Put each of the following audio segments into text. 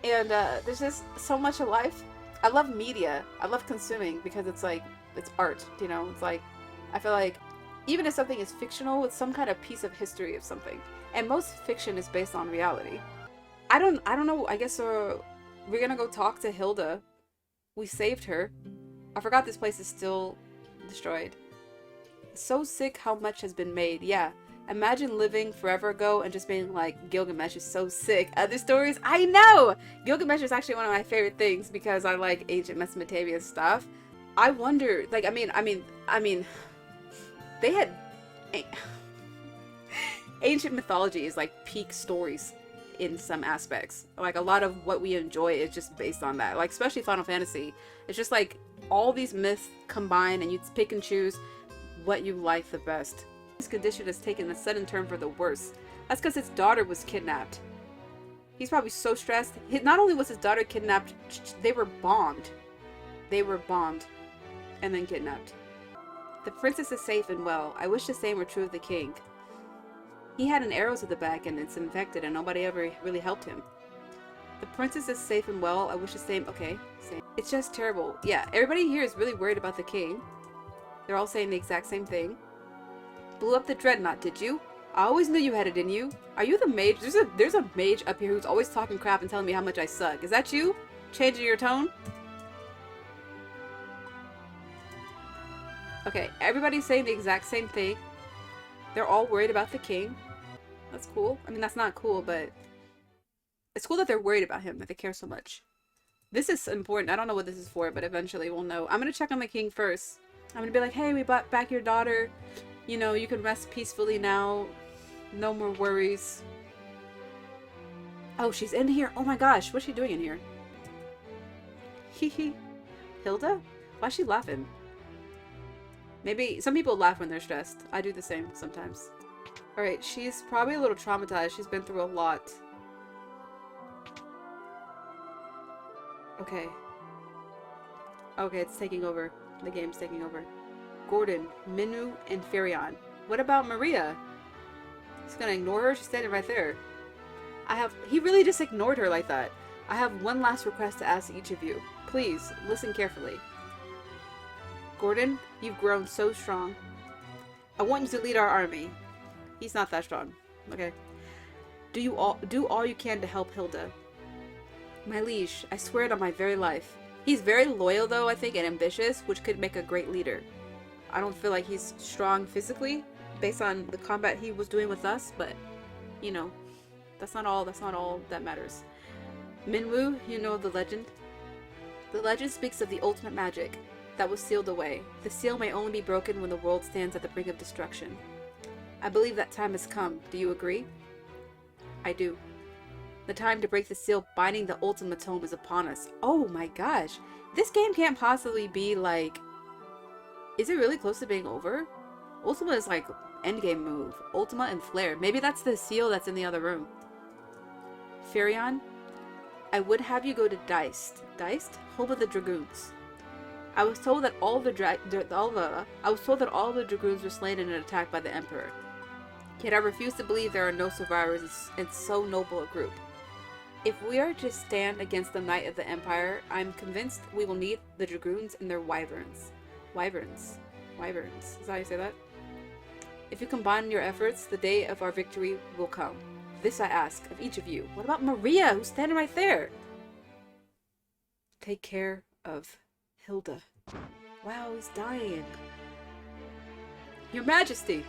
And there's just so much of life. I love media. I love consuming because it's like it's art, you know? It's like I feel like even if something is fictional, it's some kind of piece of history of something. And most fiction is based on reality. I don't know. I guess we're gonna go talk to Hilda. We saved her. I forgot this place is still destroyed. So sick how much has been made. Yeah. Imagine living forever ago and just being like, Gilgamesh is so sick. Other stories? I know! Gilgamesh is actually one of my favorite things because I like ancient Mesopotamia stuff. I wonder, like, I mean, they had ancient mythology is like peak stories in some aspects. Like a lot of what we enjoy is just based on that. Like especially Final Fantasy. It's just like all these myths combine and you pick and choose what you like the best. His condition has taken a sudden turn for the worse. That's because his daughter was kidnapped. He's probably so stressed. Not only was his daughter kidnapped, they were bombed. They were bombed and then kidnapped. The princess is safe and well. I wish the same were true of the king. He had an arrow to the back and it's infected and nobody ever really helped him. The princess is safe and well. I wish the same. Okay, same. It's just terrible. Yeah, everybody here is really worried about the king. They're all saying the exact same thing. Blew up the dreadnought, did you? I always knew you had it in you. Are you the mage? There's a mage up here who's always talking crap and telling me how much I suck. Is that you? Changing your tone? Okay, everybody's saying the exact same thing. They're all worried about the king. That's cool. I mean, that's not cool, but it's cool that they're worried about him, that they care so much. This is important. I don't know what this is for, but eventually we'll know. I'm gonna check on the king first. I'm gonna be like, hey, we brought back your daughter. You know, you can rest peacefully now. No more worries. Oh, she's in here. Oh my gosh, what's she doing in here? Hee. Hilda? Why's she laughing? Maybe some people laugh when they're stressed. I do the same sometimes. Alright, she's probably a little traumatized. She's been through a lot. Okay. Okay, it's taking over. The game's taking over. Gordon, Minu, and Farion. What about Maria? He's gonna ignore her? She's standing right there. He really just ignored her like that. I have one last request to ask each of you. Please, listen carefully. Gordon, you've grown so strong. I want you to lead our army. He's not that strong. Okay. Do all you can to help Hilda. My liege, I swear it on my very life. He's very loyal though, I think, and ambitious, which could make a great leader. I don't feel like he's strong physically, based on the combat he was doing with us, but, you know, that's not all that matters. Minwu, you know the legend? The legend speaks of the ultimate magic that was sealed away. The seal may only be broken when the world stands at the brink of destruction. I believe that time has come. Do you agree? I do. The time to break the seal binding the Ultima Tome is upon us. Oh my gosh. This game can't possibly be like... Is it really close to being over? Ultima is like endgame move. Ultima and Flare. Maybe that's the seal that's in the other room. Farion, I would have you go to Deist. Deist? Home of the Dragoons. I was told that all the Dragoons were slain in an attack by the Emperor. Yet I refuse to believe there are no survivors in so noble a group. If we are to stand against the Knight of the Empire, I'm convinced we will need the Dragoons and their wyverns. Wyverns. Wyverns. Is that how you say that? If you combine your efforts, the day of our victory will come. This I ask of each of you. What about Maria, who's standing right there? Take care of Hilda. Wow, he's dying. Your Majesty!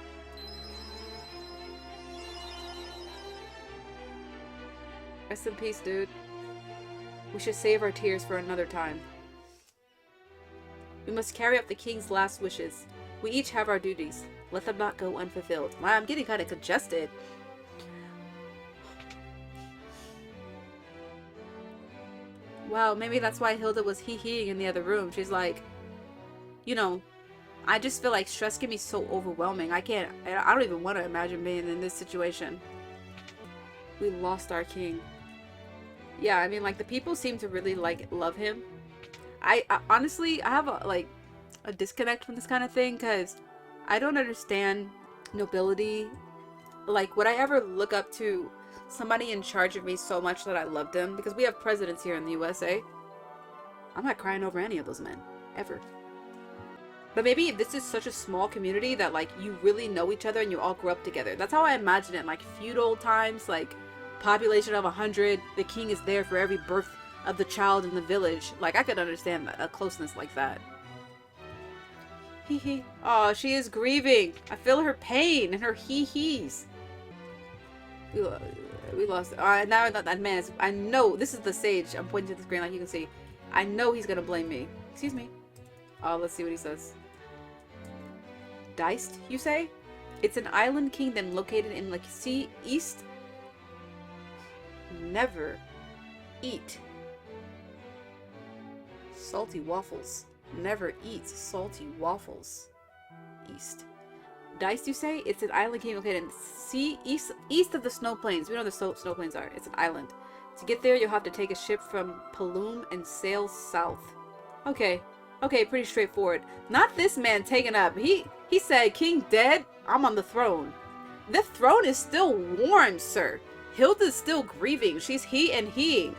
Rest in peace, dude. We should save our tears for another time. We must carry out the king's last wishes. We each have our duties. Let them not go unfulfilled. Wow, I'm getting kind of congested. Wow, maybe that's why Hilda was hee-heeing in the other room. She's like, you know, I just feel like stress can be so overwhelming. I don't even want to imagine being in this situation. We lost our king. Yeah, I mean, like, the people seem to really, like, love him. I honestly, I have a disconnect from this kind of thing, because I don't understand nobility. Like, would I ever look up to somebody in charge of me so much that I loved him, because we have presidents here in the USA. I'm not crying over any of those men. Ever. But maybe this is such a small community that, like, you really know each other and you all grew up together. That's how I imagine it. Like, feudal times, like, population of 100. The king is there for every birth of the child in the village. Like, I could understand that, a closeness like that. Hee hee. Oh, she is grieving. I feel her pain and her hee-hees. We lost. Now that man is... I know. This is the sage. I'm pointing to the screen like you can see. I know he's gonna blame me. Excuse me. Oh, let's see what he says. Diced, you say? It's an island kingdom located in like sea east. Never eat salty waffles. Never eat salty waffles. East. Diced, you say? It's an island kingdom located in sea east of the snow plains. We know the snow plains are. It's an island. To get there, you'll have to take a ship from Paloom and sail south. Okay. Okay, pretty straightforward. Not this man taken up. He said, King dead, I'm on the throne. The throne is still warm, sir. Hilda's still grieving. She's he-ing.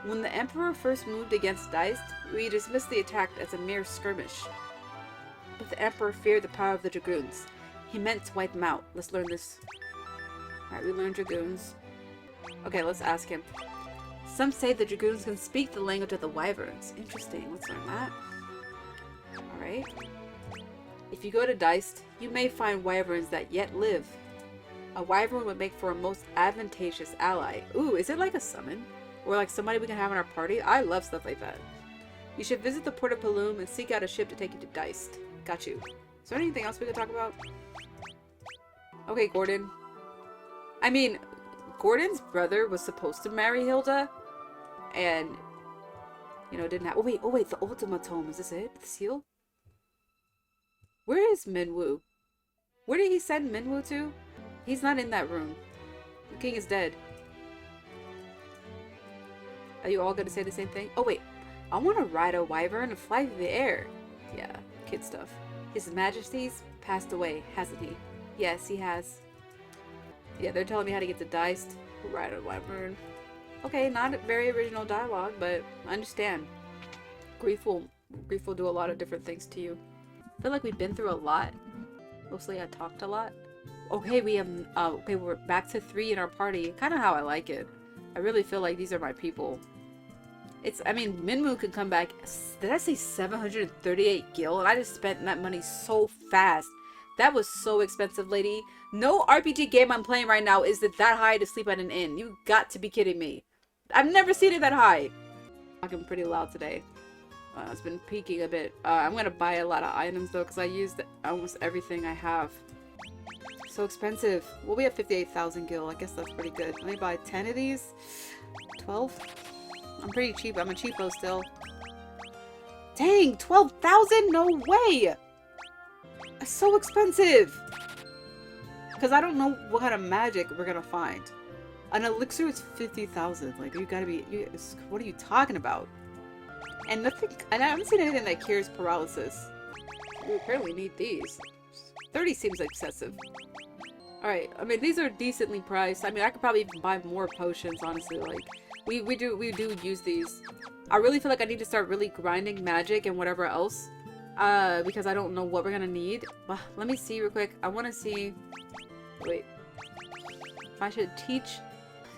When the Emperor first moved against Diced, we dismissed the attack as a mere skirmish. But the Emperor feared the power of the Dragoons. He meant to wipe them out. Let's learn this. Alright, we learned Dragoons. Okay, let's ask him. Some say the Dragoons can speak the language of the Wyverns. Interesting, let's learn that. Alright. If you go to Diced, you may find Wyverns that yet live. A Wyvern would make for a most advantageous ally. Ooh, is it like a summon? Or like somebody we can have in our party? I love stuff like that. You should visit the port of Paloom and seek out a ship to take you to Diced. Got you. Is there anything else we can talk about? Okay, Gordon. I mean, Gordon's brother was supposed to marry Hilda. And, you know, didn't have... Oh wait, the Ultima Tome. Is this it? The seal? Where is Minwoo? Where did he send Minwoo to? He's not in that room. The king is dead. Are you all gonna say the same thing? Oh wait, I want to ride a wyvern and fly through the air. Yeah, kid stuff. His Majesty's passed away, hasn't he? Yes, he has. Yeah, they're telling me how to get to Diced. Ride a wyvern. Okay, not very original dialogue, but I understand. Grief will do a lot of different things to you. I feel like we've been through a lot. Mostly I talked a lot. Okay, we have, okay, we're back to 3 in our party. Kind of how I like it. I really feel like these are my people. I mean, Minwoo could come back. Did I say 738 gil? And I just spent that money so fast. That was so expensive, lady. No RPG game I'm playing right now is that high to sleep at an inn. You got to be kidding me. I've never seen it that high. I'm talking pretty loud today. It's been peaking a bit. I'm gonna buy a lot of items though, because I used almost everything I have. So expensive. Well, we have 58,000 gil. I guess that's pretty good. Let me buy 10 of these. 12? I'm pretty cheap. I'm a cheapo still. Dang, 12,000? No way! It's so expensive! Because I don't know what kind of magic we're gonna find. An elixir is 50,000. Like, you gotta be... what are you talking about? And nothing... And I haven't seen anything that cures paralysis. We apparently need these. 30 seems excessive. Alright, I mean, these are decently priced. I mean, I could probably even buy more potions, honestly. Like, we do use these. I really feel like I need to start really grinding magic and whatever else. Because I don't know what we're gonna need. Well, let me see real quick. I want to see... Wait. If I should teach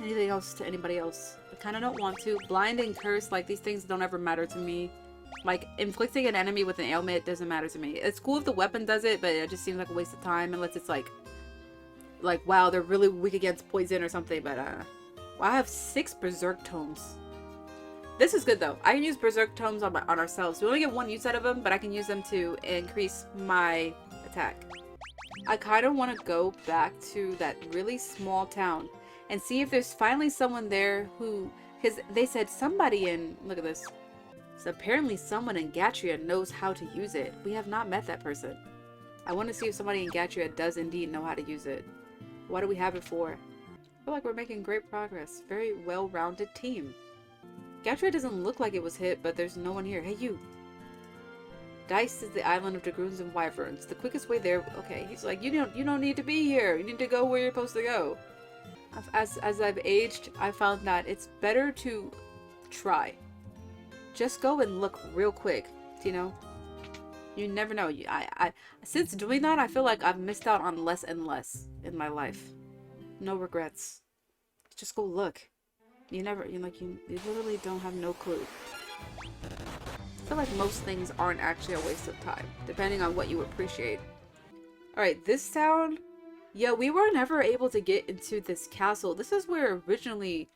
anything else to anybody else. I kind of don't want to. Blind and curse, like, these things don't ever matter to me. Like, inflicting an enemy with an ailment doesn't matter to me. It's cool if the weapon does it, but it just seems like a waste of time unless it's like, wow, they're really weak against poison or something, but, well, I have 6 Berserk Tomes. This is good, though. I can use Berserk Tomes on ourselves. We only get 1 use out of them, but I can use them to increase my attack. I kind of want to go back to that really small town and see if there's finally someone there who... Because they said somebody in... Look at this. So apparently someone in Gatria knows how to use it. We have not met that person. I want to see if somebody in Gatria does indeed know how to use it. What do we have it for? I feel like we're making great progress. Very well-rounded team. Gatria doesn't look like it was hit, but there's no one here. Hey, you! Dice is the island of dragoons and wyverns. The quickest way there... Okay, he's like, you don't need to be here. You need to go where you're supposed to go. As I've aged, I found that it's better to try. Just go and look real quick, you know? You never know. Since doing that, I feel like I've missed out on less and less in my life. No regrets. Just go look. You literally don't have no clue. I feel like most things aren't actually a waste of time, depending on what you appreciate. Alright, this town... Yeah, we were never able to get into this castle. This is where originally...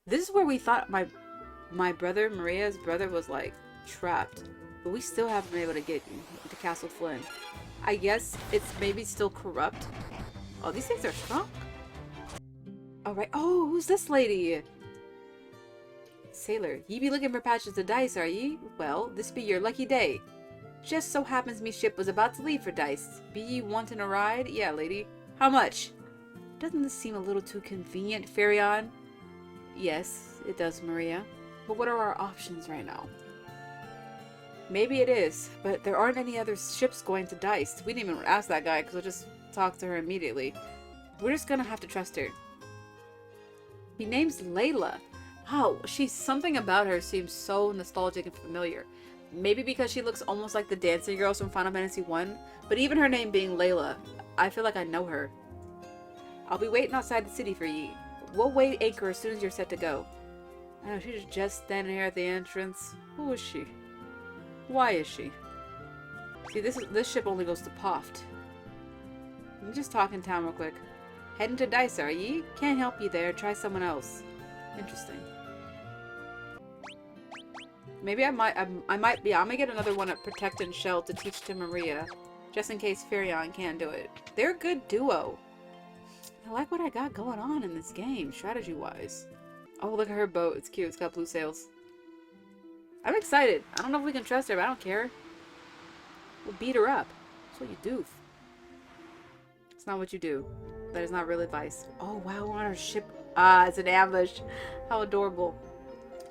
This is where we thought my brother, Maria's brother, was, like, trapped. But we still haven't been able to get into Castle Flynn. I guess it's maybe still corrupt. Oh, these things are strong. Alright. Oh, who's this lady? Sailor, ye be looking for patches of dice, are ye? Well, this be your lucky day. Just so happens me ship was about to leave for dice. Be ye wanting a ride? Yeah, lady. How much? Doesn't this seem a little too convenient, Farion? Yes, it does, Maria. But what are our options right now? Maybe it is, but there aren't any other ships going to Dice. We didn't even ask that guy because we'll just talk to her immediately. We're just gonna have to trust her. He name's Layla. Wow, something about her seems so nostalgic and familiar. Maybe because she looks almost like the dancing girls from Final Fantasy 1, but even her name being Layla, I feel like I know her. I'll be waiting outside the city for ye. We'll weigh anchor as soon as you're set to go. I know, she's just standing here at the entrance. Who is she? Why is she? See, this ship only goes to Poft. Let me just talk in town real quick. Heading to Dice, are ye? Can't help you there. Try someone else. Interesting. Maybe I'm gonna get another one at Protect and Shell to teach to Maria, just in case Farion can't do it. They're a good duo. I like what I got going on in this game, strategy-wise. Oh, look at her boat. It's cute. It's got blue sails. I'm excited. I don't know if we can trust her, but I don't care. We'll beat her up. That's what you do. It's not what you do. That is not real advice. Oh, wow. We're on our ship. Ah, it's an ambush. How adorable.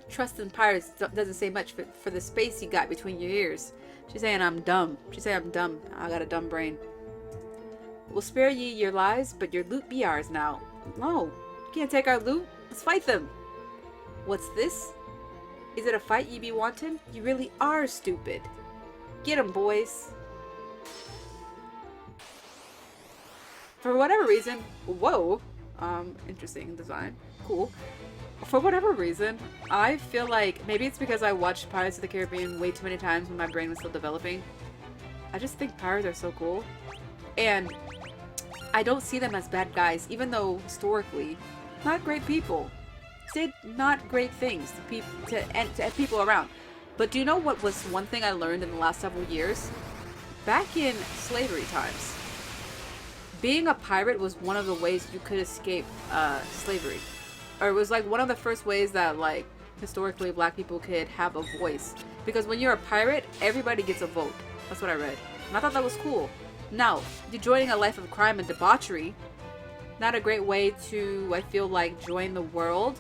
Trust in pirates doesn't say much for the space you got between your ears. She's saying I'm dumb. She's saying I'm dumb. I got a dumb brain. We'll spare ye your lives, but your loot be ours now. No. You can't take our loot. Let's fight them. What's this? Is it a fight ye be wanting? You really are stupid. Get 'em, boys. For whatever reason, whoa. Interesting design. Cool. For whatever reason, I feel like maybe it's because I watched Pirates of the Caribbean way too many times when my brain was still developing. I just think pirates are so cool. And I don't see them as bad guys, even though historically, not great people. Did not great things to people around. But do you know what was one thing I learned in the last several years? Back in slavery times, being a pirate was one of the ways you could escape slavery. Or it was like one of the first ways that, like, historically black people could have a voice. Because when you're a pirate, everybody gets a vote. That's what I read. And I thought that was cool. Now, you're joining a life of crime and debauchery. Not a great way to, I feel like, join the world.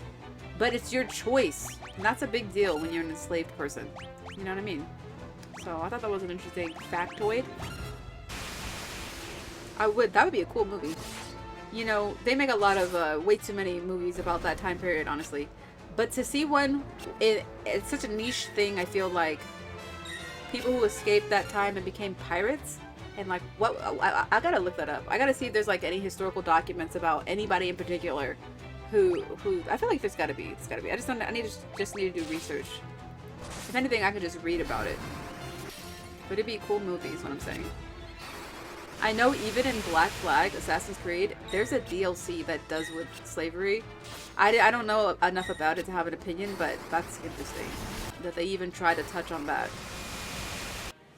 But it's your choice. And that's a big deal when you're an enslaved person. You know what I mean? So I thought that was an interesting factoid. That would be a cool movie. You know, they make a lot of way too many movies about that time period, honestly. But to see one, it's such a niche thing, I feel like. People who escaped that time and became pirates. And like, what? I gotta look that up. I gotta see if there's like any historical documents about anybody in particular who I feel like there's gotta be. It's gotta be. I just need to do research. If anything, I could just read about it. But it'd be a cool movie, is what I'm saying. I know even in Black Flag, Assassin's Creed, there's a DLC that does with slavery. I don't know enough about it to have an opinion, but that's interesting. That they even try to touch on that.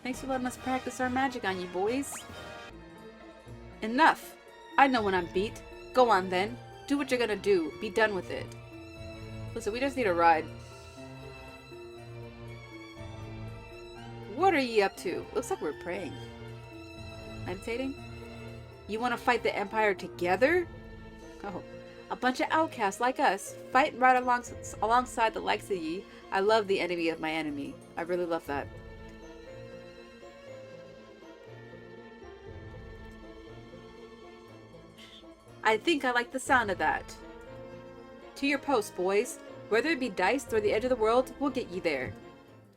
Thanks for letting us practice our magic on you, boys. Enough! I know when I'm beat. Go on then. Do what you're gonna do. Be done with it. Listen, we just need a ride. What are ye up to? Looks like we're praying. Meditating? You want to fight the Empire together? Oh, a bunch of outcasts like us, fighting right alongside the likes of ye. I love the enemy of my enemy. I really love that. I think I like the sound of that. To your posts, boys. Whether it be diced or the edge of the world, we'll get you there.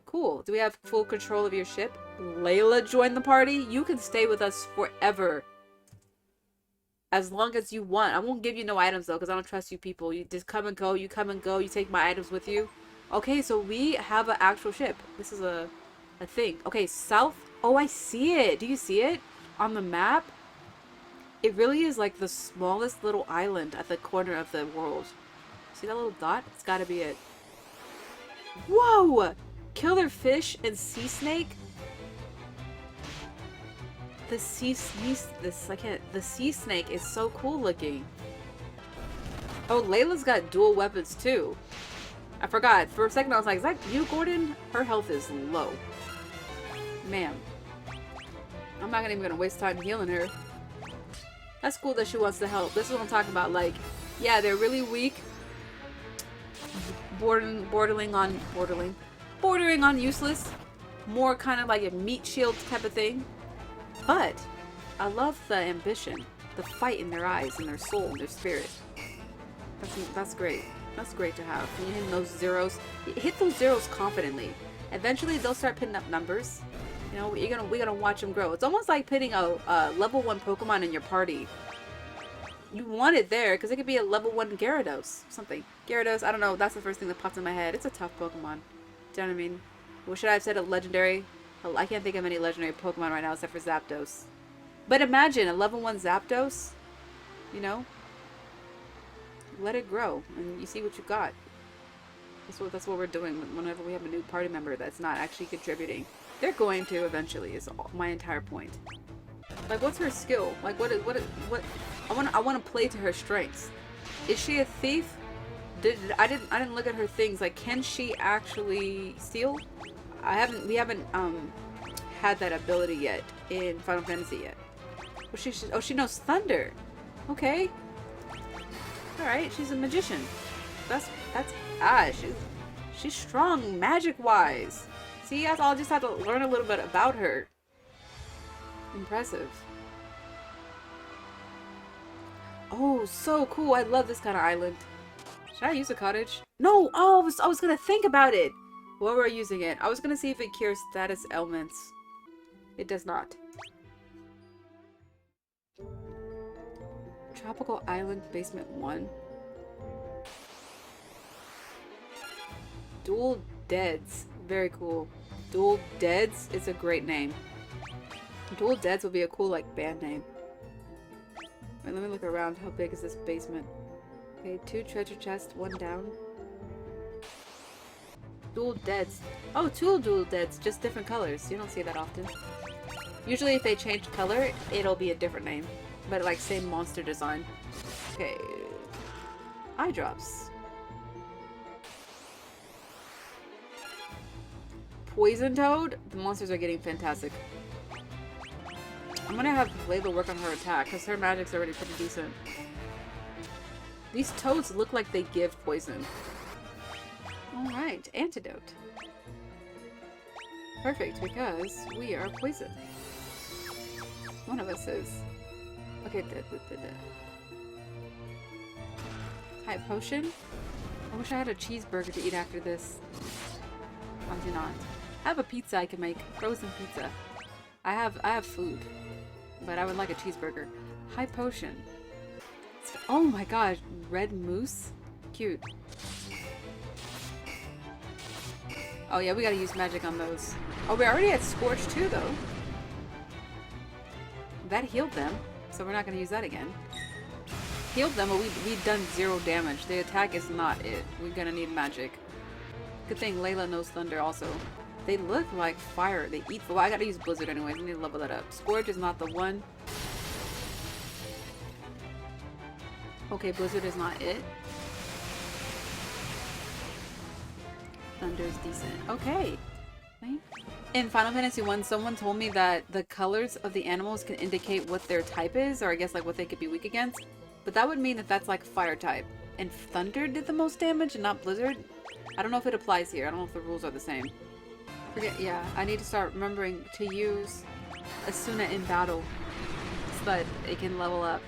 Cool. Do we have full control of your ship? Layla joined the party? You can stay with us forever. As long as you want. I won't give you no items though, because I don't trust you people. You just come and go, you come and go, you take my items with you. Okay, so we have an actual ship. This is a thing. Okay, south. Oh, I see it. Do you see it? On the map? It really is like the smallest little island at the corner of the world. See that little dot? It's gotta be it. Whoa! Killer fish and sea snake? The sea snake is so cool looking. Oh, Layla's got dual weapons too. I forgot. For a second I was like, is that you, Gordon? Her health is low. Ma'am. I'm not even gonna waste time healing her. That's cool that she wants to help. This is what I'm talking about. Like, yeah, they're really weak. Bordering on useless. More kind of like a meat shield type of thing. But I love the ambition, the fight in their eyes, in their soul, in their spirit. That's great. That's great to have. When you hit those zeros, hit those zeros confidently. Eventually, they'll start putting up numbers. You know, we're gonna watch them grow. It's almost like putting a level 1 Pokemon in your party. You want it there because it could be a level 1 Gyarados, something. Gyarados, I don't know. That's the first thing that pops in my head. It's a tough Pokemon. Do you know what I mean? What should I have said? A legendary? I can't think of any legendary Pokemon right now except for Zapdos. But imagine a level 1 Zapdos. You know, let it grow and you see what you got. That's what we're doing whenever we have a new party member that's not actually contributing. They're going to eventually, is my entire point. Like, what's her skill? Like, what I want to play to her strengths. Is she a thief? I didn't look at her things. Like, can she actually steal? We haven't had that ability yet in Final Fantasy yet. Well, she knows thunder. Okay. All right, she's a magician. She's strong magic wise. See, I'll just have to learn a little bit about her. Impressive. Oh, so cool. I love this kind of island. Should I use a cottage? No! Oh, I was gonna think about it! While we're using it. I was gonna see if it cures status ailments. It does not. Tropical Island Basement 1. Dual Deads. Very cool. Dual Deads is a great name. Dual Deads would be a cool, like, band name. Wait, let me look around. How big is this basement? Okay, 2 treasure chests, 1 down. Dual Deads. Oh, 2 Dual Deads, just different colors. You don't see that often. Usually if they change color, it'll be a different name. But, like, same monster design. Okay. Eye drops. Poison Toad? The monsters are getting fantastic. I'm gonna have Layla work on her attack, because her magic's already pretty decent. These toads look like they give poison. Alright, antidote. Perfect, because we are poison. One of us is. Okay, Hype potion? I wish I had a cheeseburger to eat after this. I do not. I have a pizza I can make. Frozen pizza. I have food. But I would like a cheeseburger. High potion. Oh my gosh. Red moose? Cute. Oh yeah, we gotta use magic on those. Oh, we already had Scorch too, though. That healed them. So we're not gonna use that again. Healed them, but we've done 0 damage. The attack is not it. We're gonna need magic. Good thing Layla knows thunder also. They look like fire. They eat. Well, I gotta use Blizzard anyways. I need to level that up. Scourge is not the one. Okay, Blizzard is not it. Thunder is decent. Okay. In Final Fantasy 1, someone told me that the colors of the animals can indicate what their type is, or I guess like what they could be weak against. But that would mean that that's like fire type. And Thunder did the most damage and not Blizzard? I don't know if it applies here. I don't know if the rules are the same. Forget, yeah, I need to start remembering to use Asuna in battle so that it can level up.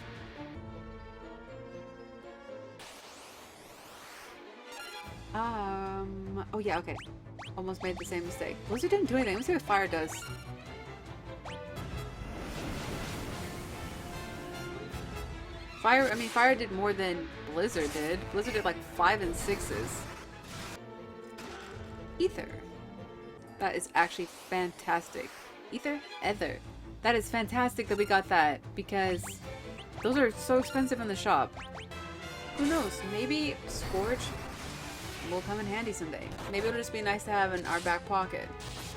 Oh yeah, okay. Almost made the same mistake. Blizzard didn't do anything. Let's see what fire does. Fire did more than Blizzard did. Blizzard did like 5 and 6s. Ether. That is actually fantastic. Ether? That is fantastic that we got that, because those are so expensive in the shop. Who knows? Maybe Scorch will come in handy someday. Maybe it'll just be nice to have in our back pocket.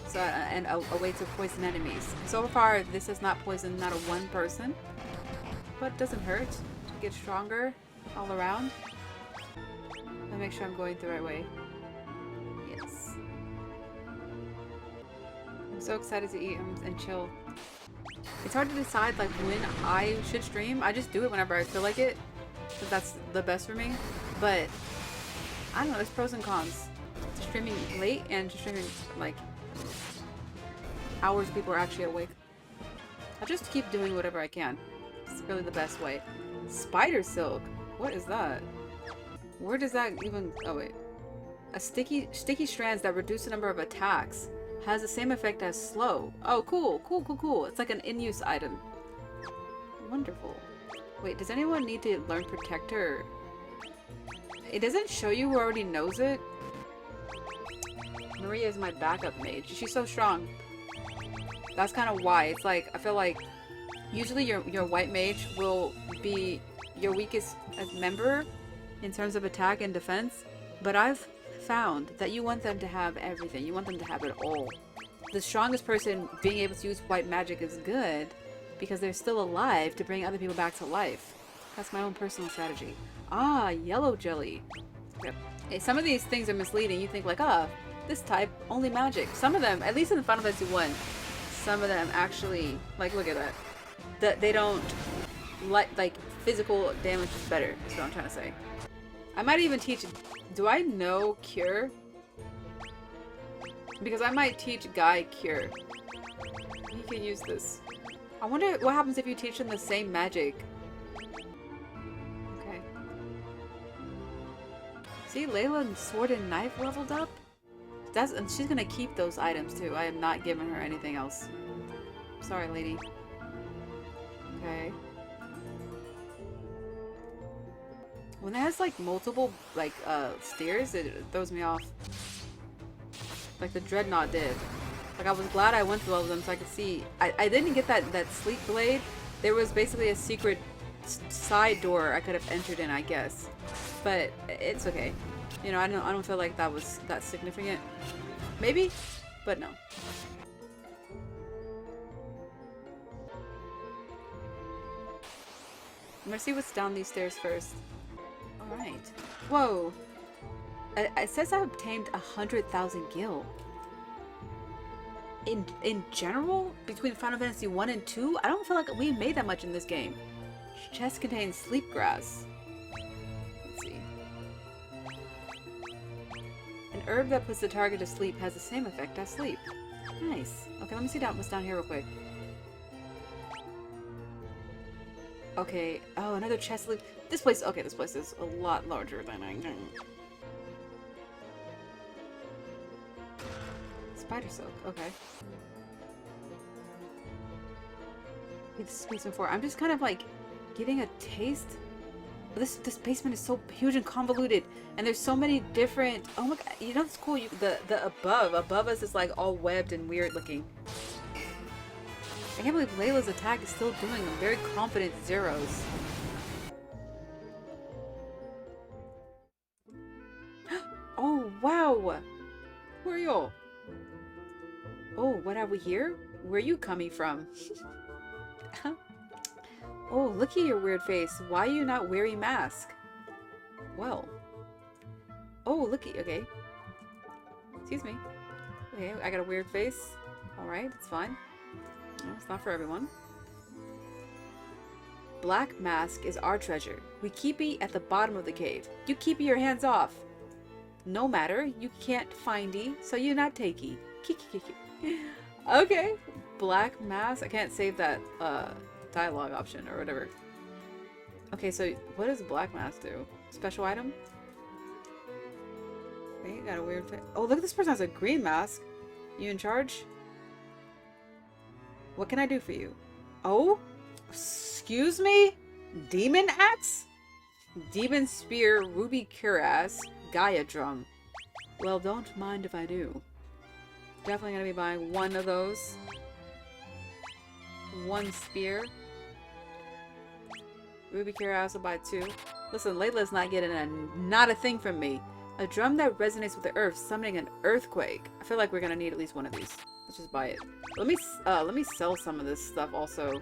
So, and a way to poison enemies. So far, this has not poisoned not a one person, but it doesn't hurt to get stronger all around. Let me make sure I'm going the right way. Yes. I'm so excited to eat and chill. It's hard to decide like when I should stream. I just do it whenever I feel like it, because that's the best for me. But I don't know, there's pros and cons to streaming late and to streaming like hours people are actually awake. I just keep doing whatever I can. It's really the best way. Spider silk. What is that? Where does that even... Oh wait. A sticky strands that reduce the number of attacks. Has the same effect as slow. Oh, cool. It's like an in-use item. Wonderful. Wait, does anyone need to learn Protector? It doesn't show you who already knows it. Maria is my backup mage. She's so strong. That's kind of why. It's like, I feel like usually your white mage will be your weakest member in terms of attack and defense, but I've found that you want them to have everything. You want them to have it all. The strongest person being able to use white magic is good because they're still alive to bring other people back to life. That's my own personal strategy. Ah, yellow jelly. Yep. Hey, some of these things are misleading. You think like, ah, this type, only magic. Some of them, at least in Final Fantasy 1, some of them actually, like, look at that. That they don't, like physical damage is better, is what I'm trying to say. I might even teach, do I know Cure? Because I might teach Guy Cure. He can use this. I wonder what happens if you teach him the same magic. Okay. See, Layla and Sword and Knife leveled up? And she's gonna keep those items too. I am not giving her anything else. Sorry, lady. Okay. When it has like multiple like stairs, it throws me off. Like the Dreadnought did. Like I was glad I went through all of them so I could see. I didn't get that sleep blade. There was basically a secret side door I could have entered in, I guess. But it's okay. You know, I don't feel like that was that significant. Maybe, but no. I'm gonna see what's down these stairs first. Alright. Whoa. It says I obtained 100,000 gil. In general, between Final Fantasy 1 and 2, I don't feel like we made that much in this game. Chest contains sleep grass. Let's see. An herb that puts the target to sleep has the same effect as sleep. Nice. Okay, let me see what's down here real quick. Okay. Oh, another chest loop. This place is a lot larger than I know. Spider silk. Okay. This is basement 4. I'm just kind of like getting a taste. This basement is so huge and convoluted, and there's so many different. Oh my god! You know what's cool? The above us is like all webbed and weird looking. I can't believe Layla's attack is still doing very confident zeros. Oh wow! Who are you? Oh, what have we here? Where are you coming from? Oh, look at your weird face. Why are you not wearing mask? Well. Oh, look at... Okay. Excuse me. Okay, I got a weird face. Alright, it's fine. No, it's not for everyone. Black Mask is our treasure. We keep it at the bottom of the cave. You keep your hands off. No matter, you can't findy, so you not takey. Okay. Black Mask. I can't save that dialogue option or whatever. Okay, so what does Black Mask do? Special item? Okay, got a weird fit. Oh, look, this person has a green mask. You in charge? What can I do for you? Oh? Excuse me? Demon Axe? Demon Spear, Ruby Cuirass, Gaia Drum. Well, don't mind if I do. Definitely gonna be buying one of those. One spear. Ruby Cuirass will buy two. Listen, Layla's not getting not a thing from me. A drum that resonates with the earth, summoning an earthquake. I feel like we're gonna need at least one of these. Let's just buy it. Let me sell some of this stuff also.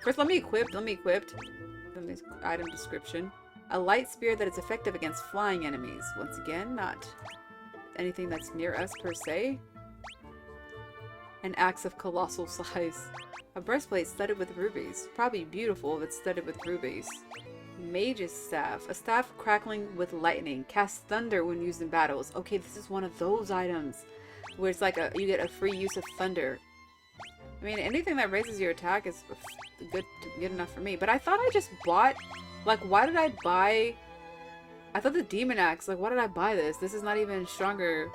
First, let me equip. Let me item description. A light spear that is effective against flying enemies. Once again, not anything that's near us per se. An axe of colossal size. A breastplate studded with rubies. Probably beautiful if it's studded with rubies. Mage's staff. A staff crackling with lightning. Casts thunder when used in battles. Okay, this is one of those items where it's like you get a free use of thunder. I mean, anything that raises your attack is good enough for me. But I thought I just bought... Like, why did I buy... I thought the Demon Axe, like, why did I buy this? This is not even stronger.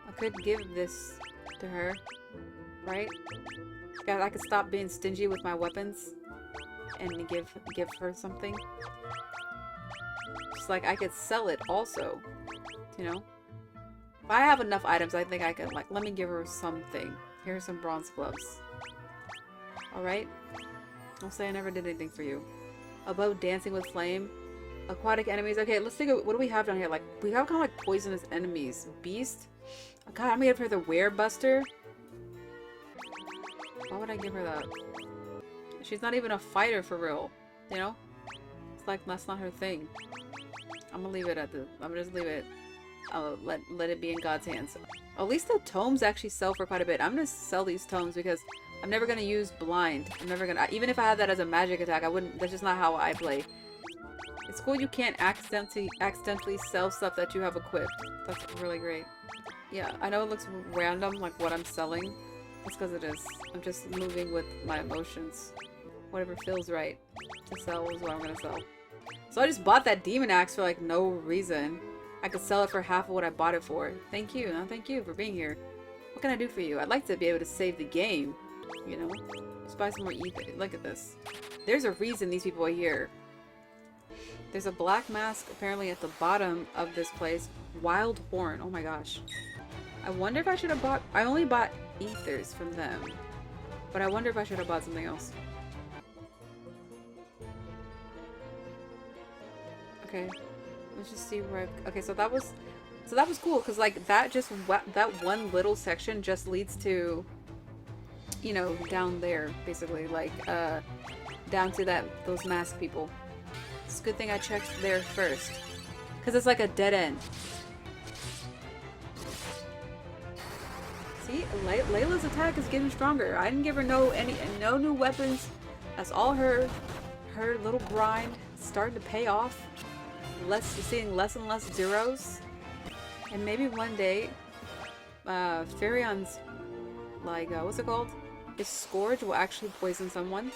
I could give this to her, right? Guys, I could stop being stingy with my weapons and give her something. Just like, I could sell it also, you know? If I have enough items, I think I could, like, let me give her something. Here are some bronze gloves. Alright? I'll say I never did anything for you. Above dancing with flame. Aquatic enemies. Okay, let's think of what do we have down here? Like, we have kind of like poisonous enemies. Beast. Oh, God, I'm gonna give her the Werebuster. Why would I give her that? She's not even a fighter for real. You know? It's like, that's not her thing. I'm gonna leave it at the... I'm gonna just leave it. I'll let it be in God's hands. At least the tomes actually sell for quite a bit. I'm gonna sell these tomes because I'm never gonna use blind. I'm never gonna... Even if I had that as a magic attack, I wouldn't... That's just not how I play. It's cool you can't accidentally sell stuff that you have equipped. That's really great. Yeah, I know it looks random, like what I'm selling. That's because it is. I'm just moving with my emotions. Whatever feels right to sell is what I'm gonna sell. So I just bought that Demon Axe for like no reason. I could sell it for half of what I bought it for. Thank you. No, thank you for being here. What can I do for you? I'd like to be able to save the game. You know? Just buy some more ether. Look at this. There's a reason these people are here. There's a Blask Mask apparently at the bottom of this place. Wild Horn. Oh my gosh. I wonder if I should have bought... I only bought ethers from them. But I wonder if I should have bought something else. Okay. Let's just see where... Okay, so that was cool, because, like, that one little section just leads to, you know, down there, basically. Like, down to those mask people. It's a good thing I checked there first. Because it's like a dead end. See? Layla's attack is getting stronger. I didn't give her no new weapons. That's all her little grind. It's starting to pay off. Seeing less and less zeros. And maybe one day, Ferion's, like, what's it called? His Scourge will actually poison someone.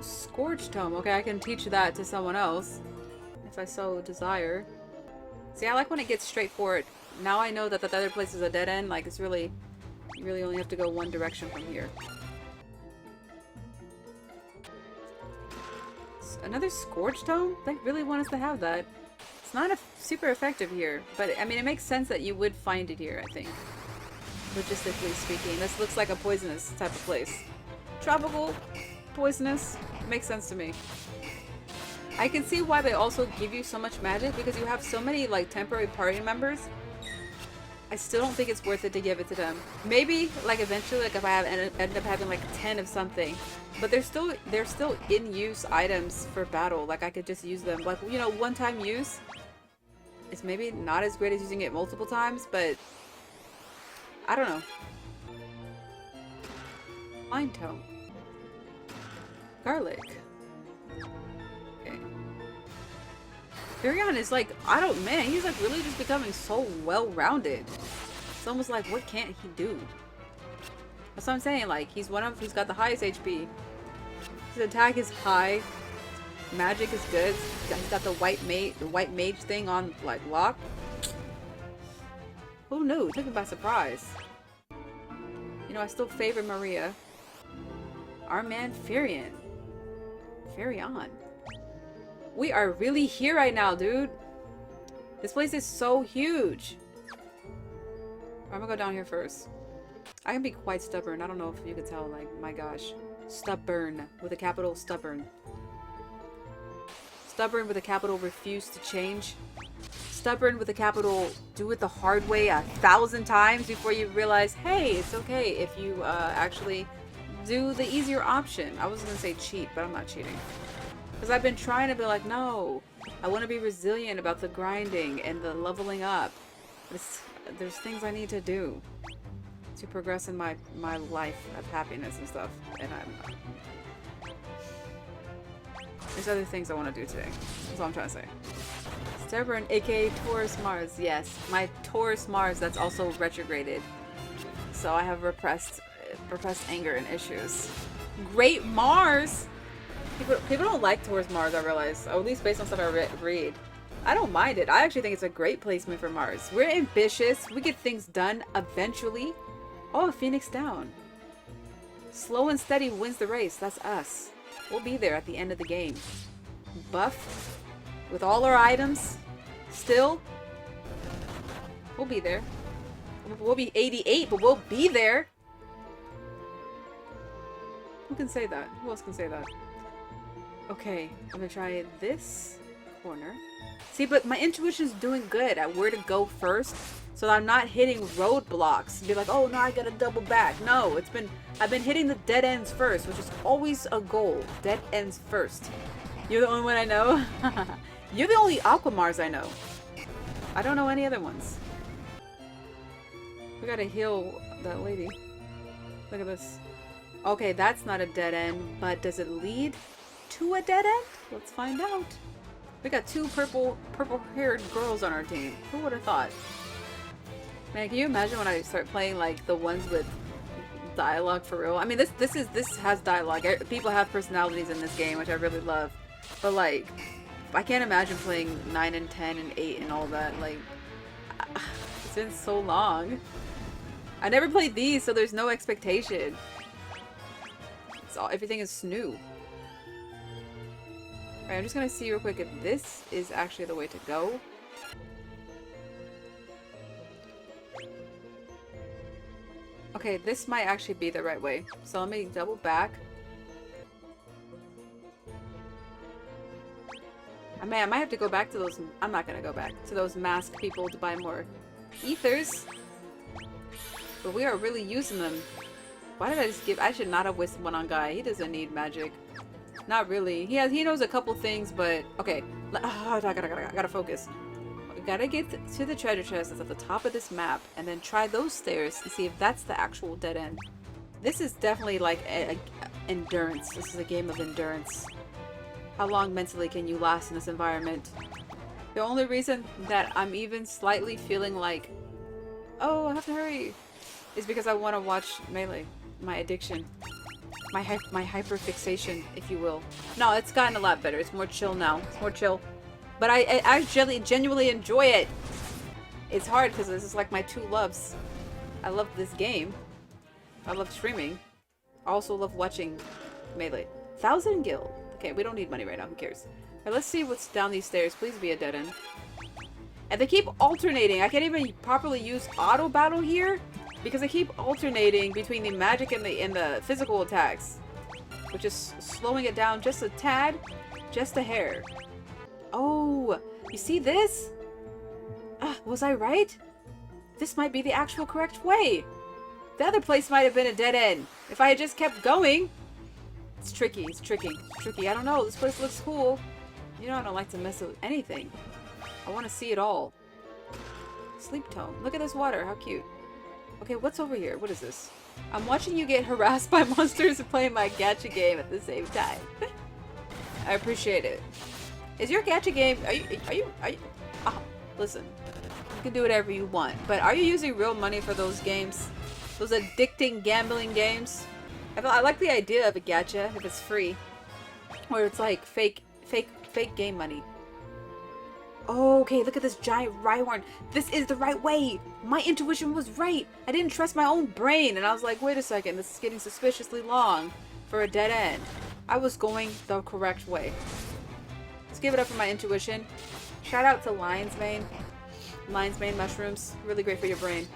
Scourge Tome. Okay, I can teach that to someone else. If I so desire. See, I like when it gets straightforward. Now I know that the other place is a dead end. Like, it's really... You really only have to go one direction from here. Another Scourge Tome? They really want us to have that. It's not super effective here. But, I mean, it makes sense that you would find it here, I think. Logistically speaking. This looks like a poisonous type of place. Tropical, poisonous. Makes sense to me. I can see why they also give you so much magic, because you have so many, like, temporary party members. I still don't think it's worth it to give it to them. Maybe, like, eventually, like, if I end up having, like, 10 of something. But they're still in-use items for battle. Like, I could just use them. Like, you know, one-time use. It's maybe not as great as using it multiple times, but... I don't know. Mind Tome. Garlic. Okay. Furion is like, man, he's like really just becoming so well-rounded. It's almost like, what can't he do? That's what I'm saying, like, he's got the highest HP. His attack is high. Magic is good. He's got the white mage thing on like lock. Who knew? Took me by surprise. You know, I still favor Maria. Our man Firion. Firion. We are really here right now, dude. This place is so huge. I'm gonna go down here first. I can be quite stubborn. I don't know if you can tell, like, my gosh. Stubborn. With a capital stubborn. Stubborn with a capital refuse to change. Stubborn with a capital do it the hard way 1,000 times before you realize, hey, it's okay if you actually do the easier option. I was gonna say cheat, but I'm not cheating. Because I've been trying to be like, no, I want to be resilient about the grinding and the leveling up. There's things I need to do to progress in my life of happiness and stuff. And there's other things I want to do today. That's all I'm trying to say. Stubborn, aka Taurus Mars. Yes, my Taurus Mars that's also retrograded. So I have repressed anger and issues. Great Mars! People don't like Taurus Mars, I realize. Or at least based on stuff I read. I don't mind it. I actually think it's a great placement for Mars. We're ambitious. We get things done eventually. Oh, Phoenix down. Slow and steady wins the race. That's us. We'll be there at the end of the game. Buff. With all our items. Still. We'll be there. We'll be 88, but we'll be there. Who can say that? Who else can say that? Okay, I'm gonna try this corner. See, but my intuition is doing good at where to go first, so that I'm not hitting roadblocks. Be like, oh no, I gotta double back. No, I've been hitting the dead ends first, which is always a goal. Dead ends first. You're the only one I know. You're the only Aquamars I know. I don't know any other ones. We gotta heal that lady. Look at this. Okay, that's not a dead end, but does it lead to a dead end? Let's find out. We got two purple-haired girls on our team. Who would have thought? Man, can you imagine when I start playing like the ones with dialogue for real? I mean, this has dialogue. People have personalities in this game, which I really love. But like, I can't imagine playing 9 and 10 and 8 and all that. Like, it's been so long. I never played these, so there's no expectation. Everything is new. Alright, I'm just gonna see real quick if this is actually the way to go. Okay, this might actually be the right way. So let me double back. I might have to go back to those. I'm not gonna go back to those mask people to buy more ethers. But we are really using them. Why did I just give? I should not have wasted one on Guy. He doesn't need magic. Not really. He knows a couple things, but okay. Oh, I gotta focus. We gotta get to the treasure chest that's at the top of this map, and then try those stairs and see if that's the actual dead end. This is definitely like endurance. This is a game of endurance. How long mentally can you last in this environment? The only reason that I'm even slightly feeling like, oh, I have to hurry, is because I want to watch Melee. My addiction. My hyperfixation, if you will. No, it's gotten a lot better. It's more chill now. It's more chill. But I genuinely enjoy it. It's hard because this is like my two loves. I love this game. I love streaming. I also love watching Melee. 1,000 gil. Okay, we don't need money right now. Who cares? Alright, let's see what's down these stairs. Please be a dead end. And they keep alternating. I can't even properly use auto battle here. Because I keep alternating between the magic and the physical attacks. Which is slowing it down just a tad. Just a hair. Oh, you see this? Was I right? This might be the actual correct way. The other place might have been a dead end. If I had just kept going. It's tricky, it's tricky, it's tricky. I don't know, this place looks cool. You know I don't like to mess with anything. I want to see it all. Sleep tome. Look at this water, how cute. Okay, what's over here? What is this? I'm watching you get harassed by monsters and playing my gacha game at the same time. I appreciate it. Is your gacha game... Are you... Oh, listen. You can do whatever you want. But are you using real money for those games? Those addicting gambling games? I like the idea of a gacha if it's free. Where it's like fake Fake game money. Oh, okay, look at this giant Rhyhorn. This is the right way. My intuition was right. I didn't trust my own brain. And I was like, wait a second. This is getting suspiciously long for a dead end. I was going the correct way. Let's give it up for my intuition. Shout out to Lion's Mane. Lion's Mane mushrooms. Really great for your brain.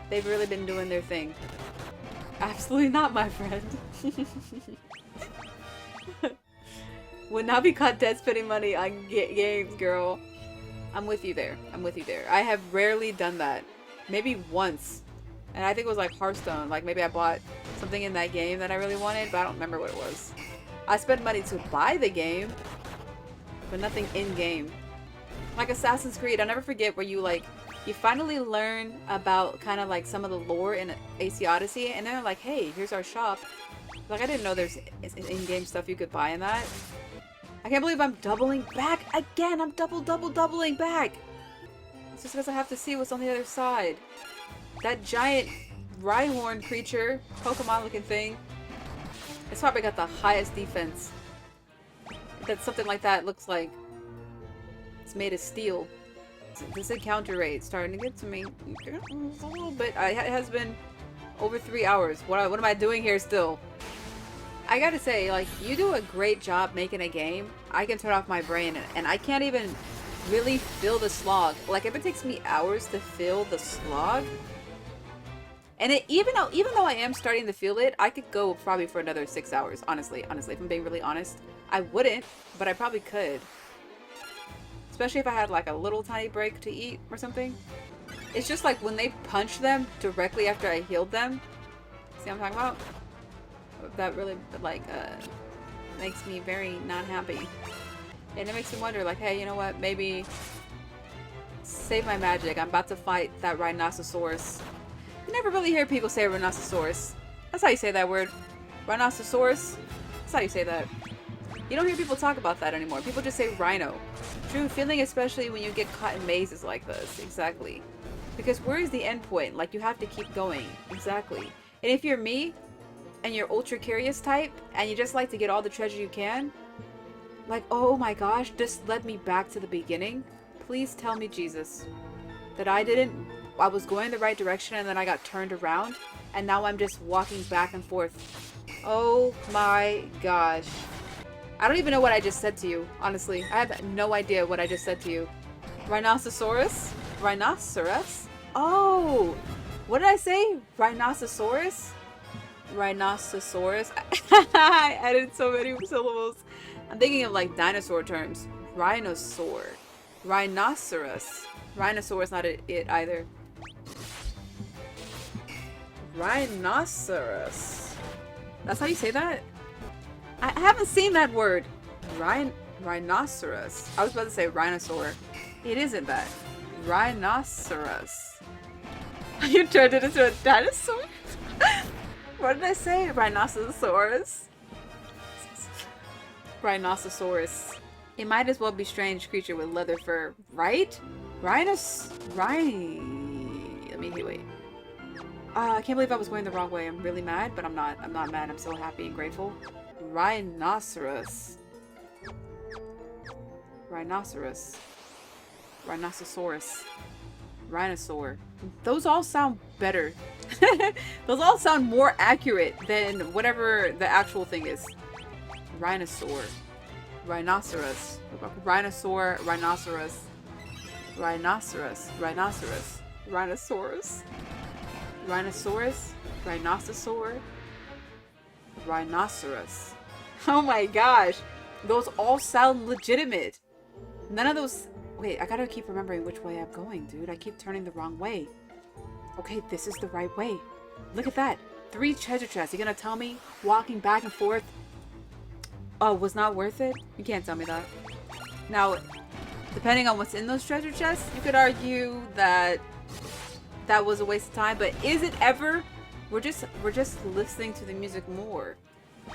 They've really been doing their thing. Absolutely not, my friend. Would not be caught dead spending money on games, girl. I'm with you there. I'm with you there. I have rarely done that. Maybe once. And I think it was like Hearthstone. Like maybe I bought something in that game that I really wanted, but I don't remember what it was. I spent money to buy the game, but nothing in-game. Like Assassin's Creed, I'll never forget where you like, you finally learn about kind of like some of the lore in AC Odyssey, and they're like, hey, here's our shop. Like I didn't know there's in-game stuff you could buy in that. I can't believe I'm doubling back again. I'm doubling back. It's just because I have to see what's on the other side. That giant Rhyhorn creature, Pokemon looking thing, it's probably got the highest defense. That something like that looks like it's made of steel. This encounter rate starting to get to me a little bit. It has been over 3 hours. What am I doing here still? I gotta say, like, you do a great job making a game. I can turn off my brain and I can't even really fill the slog. Like, if it takes me hours to fill the slog, and even though I am starting to feel it, I could go probably for another 6 hours, honestly, if I'm being really honest. I wouldn't, but I probably could. Especially if I had like a little tiny break to eat or something. It's just like when they punch them directly after I healed them. See what I'm talking about? That really, like, makes me very not happy. And it makes me wonder, like, hey, you know what? Maybe save my magic. I'm about to fight that rhinoceros. You never really hear people say rhinoceros. That's how you say that word. Rhinoceros. That's how you say that. You don't hear people talk about that anymore. People just say rhino. True feeling, especially when you get caught in mazes like this. Exactly. Because where is the end point? Like, you have to keep going. Exactly. And if you're me, and you're ultra curious type, and you just like to get all the treasure you can, like, oh my gosh, just let me back to the beginning. Please tell me, Jesus, that I was going the right direction and then I got turned around, and now I'm just walking back and forth. Oh my gosh. I don't even know what I just said to you, honestly. I have no idea what I just said to you. Rhinoceros? Rhinoceros? Oh! What did I say? Rhinoceros? Rhinoceros. I added so many syllables. I'm thinking of like dinosaur terms. Rhinosaur. Rhinoceros. Rhinosaur's not it either. Rhinoceros. That's how you say that? I haven't seen that word. Rhinoceros. I was about to say rhinosaur. It isn't that. Rhinoceros. You turned it into a dinosaur? What did I say? Rhinoceros? Rhinoceros. It might as well be strange creature with leather fur, right? Let me wait. I can't believe I was going the wrong way. I'm really mad, but I'm not mad. I'm so happy and grateful. Rhinoceros. Rhinoceros. Rhinoceros. Rhinosaur. Those all sound better. Those all sound more accurate than whatever the actual thing is. Rhinosaur. Rhinoceros. Rhinosaur. Rhinoceros. Rhinoceros. Rhinoceros. Rhinoceros. Rhinoceros. Rhinoceros. Rhinoceros. Oh my gosh. Those all sound legitimate. None of those... Wait, I gotta keep remembering which way I'm going, dude. I keep turning the wrong way. Okay, this is the right way. Look at that. 3 treasure chests. You gonna tell me walking back and forth was not worth it? You can't tell me that. Now, depending on what's in those treasure chests, you could argue that that was a waste of time, but is it ever? We're just listening to the music more.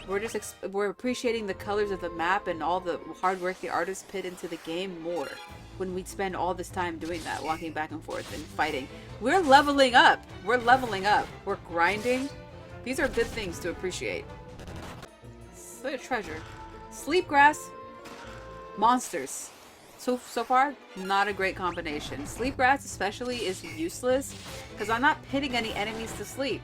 We're appreciating the colors of the map and all the hard work the artists put into the game more when we spend all this time doing that, walking back and forth and fighting. We're leveling up. We're leveling up. We're grinding. These are good things to appreciate. Look at treasure. Sleep grass. Monsters. So far, not a great combination. Sleep grass especially is useless because I'm not pitting any enemies to sleep.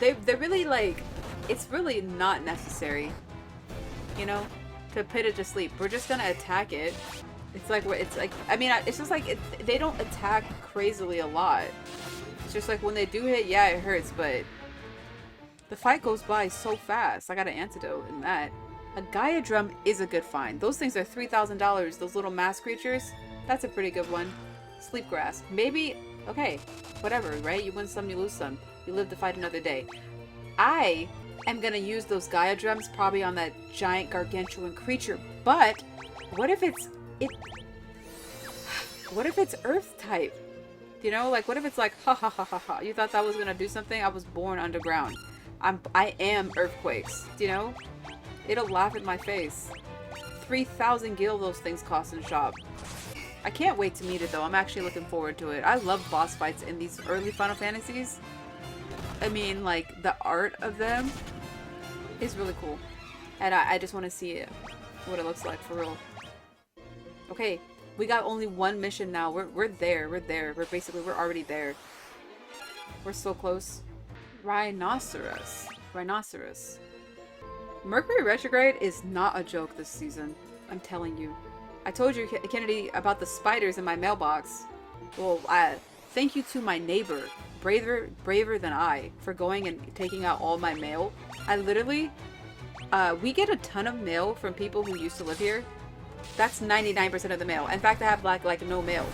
They're really like, it's really not necessary, you know, to pit it to sleep. We're just gonna attack it. It's like, I mean, it's just like, they don't attack crazily a lot. It's just like when they do hit, yeah, it hurts, but the fight goes by so fast. I got an antidote in that. A Gaia drum is a good find. Those things are $3,000. Those little mask creatures, that's a pretty good one. Sleep grass. Maybe, okay, whatever, right? You win some, you lose some. You live to fight another day. I am gonna use those Gaia drums probably on that giant gargantuan creature, but what if it's earth type? You know, like what if it's like, ha ha ha ha ha, you thought that was gonna do something? I was born underground. I am earthquakes, you know? It'll laugh in my face. 3,000 gil those things cost in shop. I can't wait to meet it though. I'm actually looking forward to it. I love boss fights in these early Final Fantasies. I mean, like, the art of them is really cool. And I just want to see it, what it looks like for real. Okay, we got only one mission now. We're there. We're already there. We're so close. Rhinoceros. Mercury retrograde is not a joke this season. I'm telling you. I told you, Kennedy, about the spiders in my mailbox. Well, thank you to my neighbor, braver than I, for going and taking out all my mail. I literally, we get a ton of mail from people who used to live here. That's 99% of the mail. In fact, I have like no mail.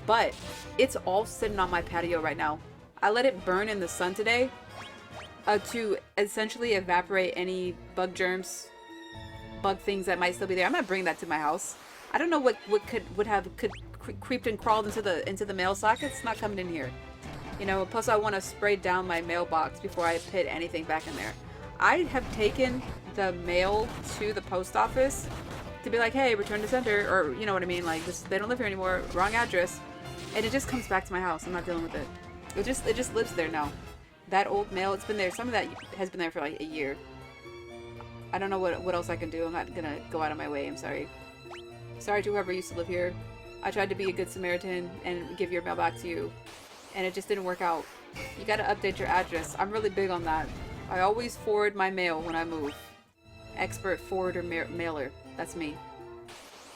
But it's all sitting on my patio right now. I let it burn in the sun today to essentially evaporate any bug germs, bug things that might still be there. I'm gonna bring that to my house. I don't know what could creeped and crawled into the mail socket. It's not coming in here. You know, plus I want to spray down my mailbox before I put anything back in there. I have taken the mail to the post office to be like, hey, return to sender, or you know what I mean, like this, they don't live here anymore, wrong address, and it just comes back to my house. I'm not dealing with it. It just lives there now. That old mail, it's been there. Some of that has been there for like a year. I don't know what else I can do. I'm not gonna go out of my way. I'm sorry. Sorry to whoever used to live here. I tried to be a good Samaritan and give your mail back to you, and it just didn't work out. You gotta update your address. I'm really big on that. I always forward my mail when I move. Expert forwarder mailer. That's me.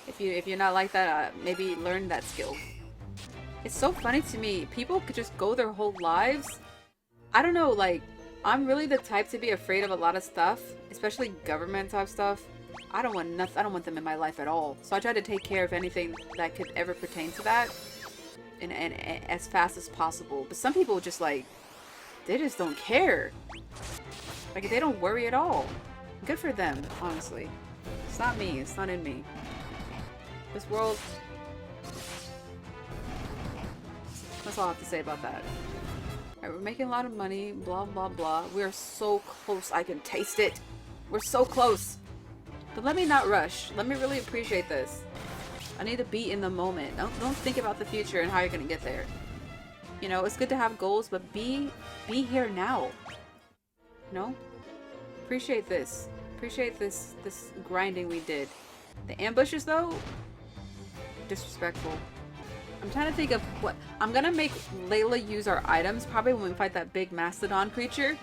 If you're not like that, maybe learn that skill. It's so funny to me. People could just go their whole lives. I don't know, like, I'm really the type to be afraid of a lot of stuff, especially government type stuff. I don't want nothing. I don't want them in my life at all. So I try to take care of anything that could ever pertain to that, and as fast as possible. But some people just like, they just don't care. Like they don't worry at all. Good for them, honestly. It's not me. It's not in me. This world. That's all I have to say about that. Alright, we're making a lot of money. Blah blah blah. We are so close. I can taste it. We're so close. But let me not rush. Let me really appreciate this. I need to be in the moment. Don't think about the future and how you're gonna get there. You know, it's good to have goals, but be here now. You know? Appreciate this. Appreciate this grinding we did. The ambushes though, disrespectful. I'm trying to think of what I'm gonna make Layla use our items probably when we fight that big mastodon creature.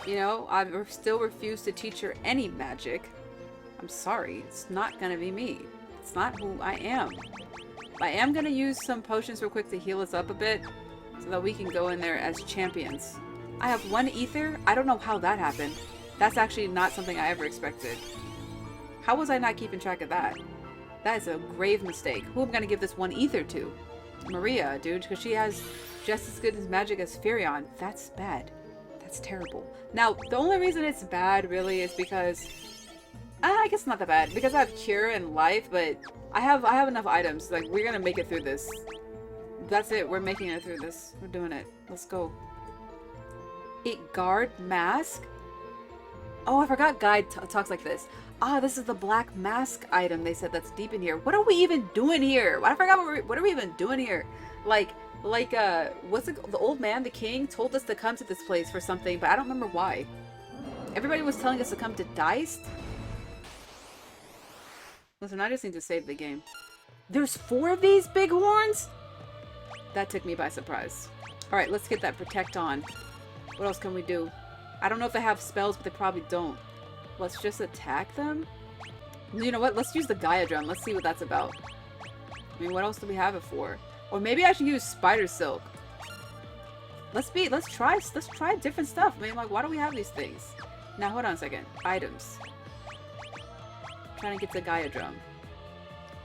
You know, I still refuse to teach her any magic. I'm sorry, it's not gonna be me. It's not who I am. I am gonna use some potions real quick to heal us up a bit so that we can go in there as champions. I have one ether. I don't know how that happened. That's actually not something I ever expected. How was I not keeping track of that? That is a grave mistake. Who am I gonna give this one ether to? Maria, dude, because she has just as good as magic as Firion. That's bad. That's terrible. Now, the only reason it's bad, really, is because... I guess it's not that bad, because I have Cure and Life, but I have enough items. Like, we're gonna make it through this. That's it. We're making it through this. We're doing it. Let's go. Guard Mask? Oh, I forgot Guide talks like this. Ah, this is the Black Mask item they said that's deep in here. What are we even doing here? I forgot what are we even doing here? Like, what's the old man, the king, told us to come to this place for something, but I don't remember why. Everybody was telling us to come to Deist? Listen, I just need to save the game. There's 4 of these big horns? That took me by surprise. Alright, let's get that protect on. What else can we do? I don't know if they have spells, but they probably don't. Let's just attack them? You know what? Let's use the Gaia Drum. Let's see what that's about. I mean, what else do we have it for? Or maybe I should use Spider Silk. Let's try different stuff. I mean, like, why do we have these things? Now, hold on a second. Items. I'm trying to get the Gaia Drum.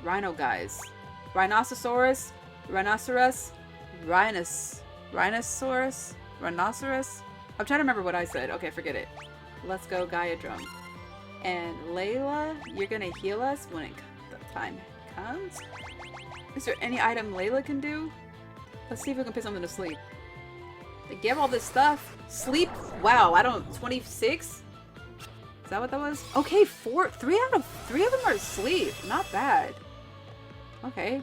Rhino guys. Rhinoceros? Rhinoceros? Rhinoceros? Rhinoceros? I'm trying to remember what I said. Okay, forget it. Let's go Gaia Drum. And Layla, you're gonna heal us when the time comes? Is there any item Layla can do? Let's see if we can put something to sleep. They give all this stuff. Sleep? Wow, 26? Is that what that was? Okay, 3 of them are asleep. Not bad. Okay.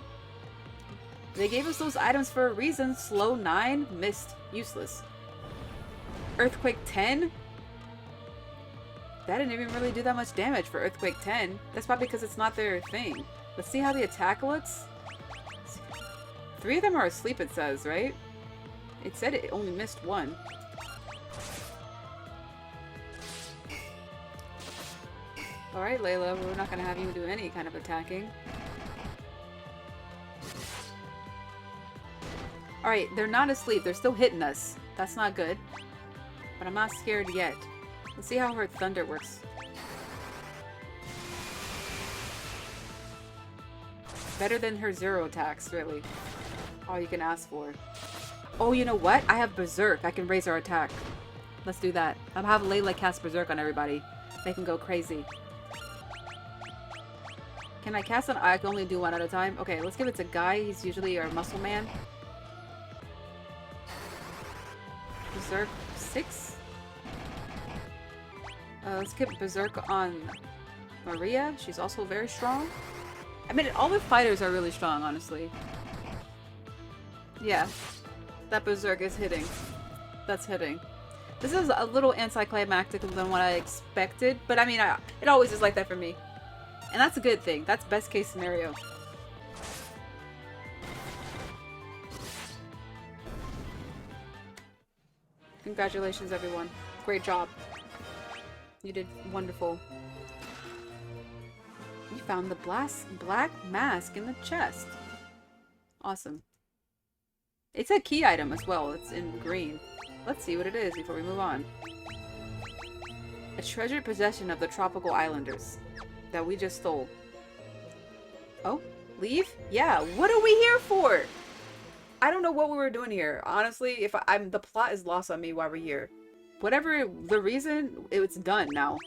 They gave us those items for a reason. Slow 9, mist, useless. Earthquake 10? That didn't even really do that much damage for Earthquake 10. That's probably because it's not their thing. Let's see how the attack looks. 3 of them are asleep, it says, right? It said it only missed 1. Alright, Layla, we're not gonna have you do any kind of attacking. Alright, they're not asleep. They're still hitting us. That's not good. But I'm not scared yet. Let's see how her thunder works. Better than her 0 attacks, really. All you can ask for. Oh, you know what? I have Berserk. I can raise our attack. Let's do that. I'll have Layla cast Berserk on everybody. They can go crazy. Can I cast on? I can only do 1 at a time. Okay, let's give it to Guy. He's usually our muscle man. Berserk 6. Let's get Berserk on Maria. She's also very strong. I mean, all the fighters are really strong, honestly. Yeah. That Berserk is hitting. That's hitting. This is a little anticlimactic than what I expected, but I mean, it always is like that for me. And that's a good thing. That's best case scenario. Congratulations, everyone. Great job. You did wonderful. You found the Black Mask in the chest. Awesome. It's a key item as well. It's in green. Let's see what it is before we move on. A treasured possession of the tropical islanders that we just stole. Oh, leave? Yeah, what are we here for? I don't know what we were doing here. Honestly, if the plot is lost on me while we're here. Whatever the reason, it's done now.